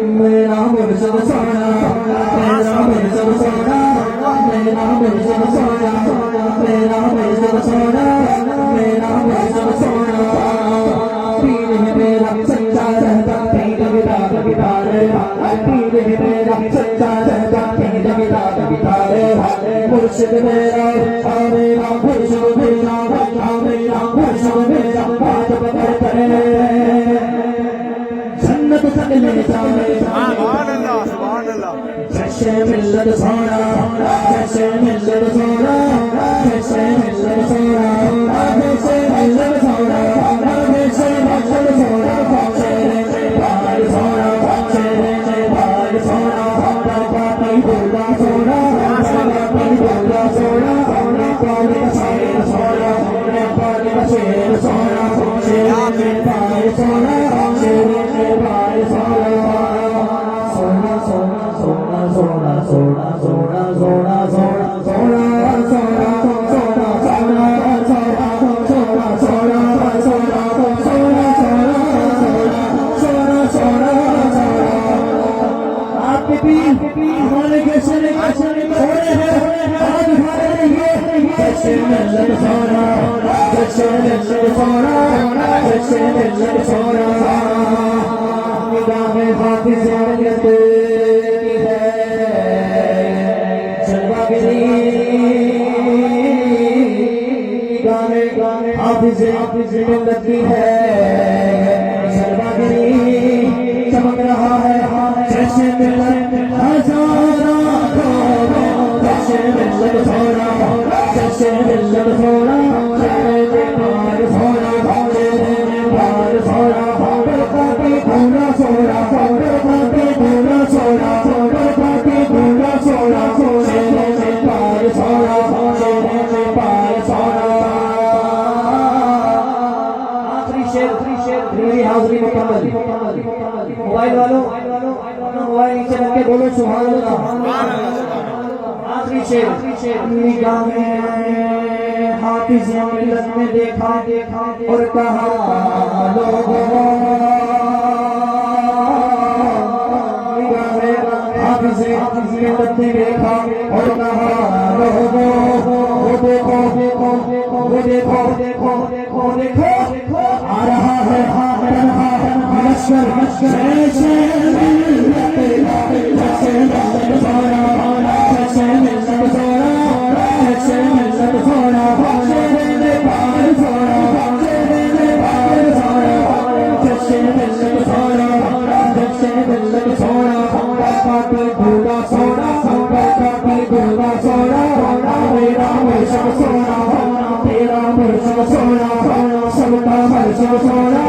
मेरा मुर्शिद सोना, मेरा मुर्शिद सोना, मेरा मुर्शिद सोना, मेरा मुर्शिद सोना, मेरा मुर्शिद सोना। पीर है मेरा सच्चा रहता, पीर किताब कितारे, पीर है मेरा सच्चा रहता, पीर किताब कितारे। मुर्शिद मेरा, मेरा मुर्शिद मेरा, मेरा मुर्शिद मेरा, बात बदल करे जन्नत तक ले जाए। सुभान अल्लाह। जैसे मिल्लत सोना, जैसे मिल्लत सोना, जैसे मिल्लत सोना, जैसे मिल्लत सोना, जैसे मिल्लत सोना, तेरे भाई सोना, तेरे भाई सोना, पापी बोला सोना, पापी बोला सोना, पापी का शेर सोना, पापी का शेर सोना, तेरे भाई सोना, तेरे भाई सोना। सोना सोना सोना सोना सोना सोना सोना सोना सोना सोना सोना सोना सोना सोना सोना सोना आपके पीर हमारे कैसे सोने हैं आज उठा रहे कैसे मिलन सोना, कैसे मिलन सोना, कैसे मिलन सोना। निगाह में बाकी ज़िंदगी है जलवा गिरी, निगाह में हाफिज़ ज़िंदगी है जलवा गिरी। चमक रहा है जैसे मिलन हज़ारा खोरा, जैसे मिलन सोना, जैसे मिलन सोना, तेरे पार सोना, तेरे पार सोना, पापी भूला सोना, पापी भूला सोना, पापी भूला सोना, तेरे पार सोना, तेरे पार सोना। आखिरी शेर मेरी हाज़िरी मुकम्मल। मोबाइल वालों मोबाइल नीचे रख के बोलो सुभान अल्लाह। आखिरी शेर निगाह में हाफिज़ मिल्लत में देखा और कहा लोगों, निगाह में हाफिज़ मिल्लत ने देखा और कहा लोगों, वो देखो वो देखो देखो देखो आ रहा है लश्कर जैसे मिल्लत जैसे मिल्लत सोना, जैसे मिल्लत सोना, जैसे मिल्लत सोना, तेरे पार सोना, तेरे पार सोना, जैसे मिल्लत सोना, जैसे मिल्लत सोना, पापी भूला सोना, पापी भूला सोना, मेरा मुर्शिद सोना, तेरा मुर्शिद सोना, सबका मुर्शिद सोना।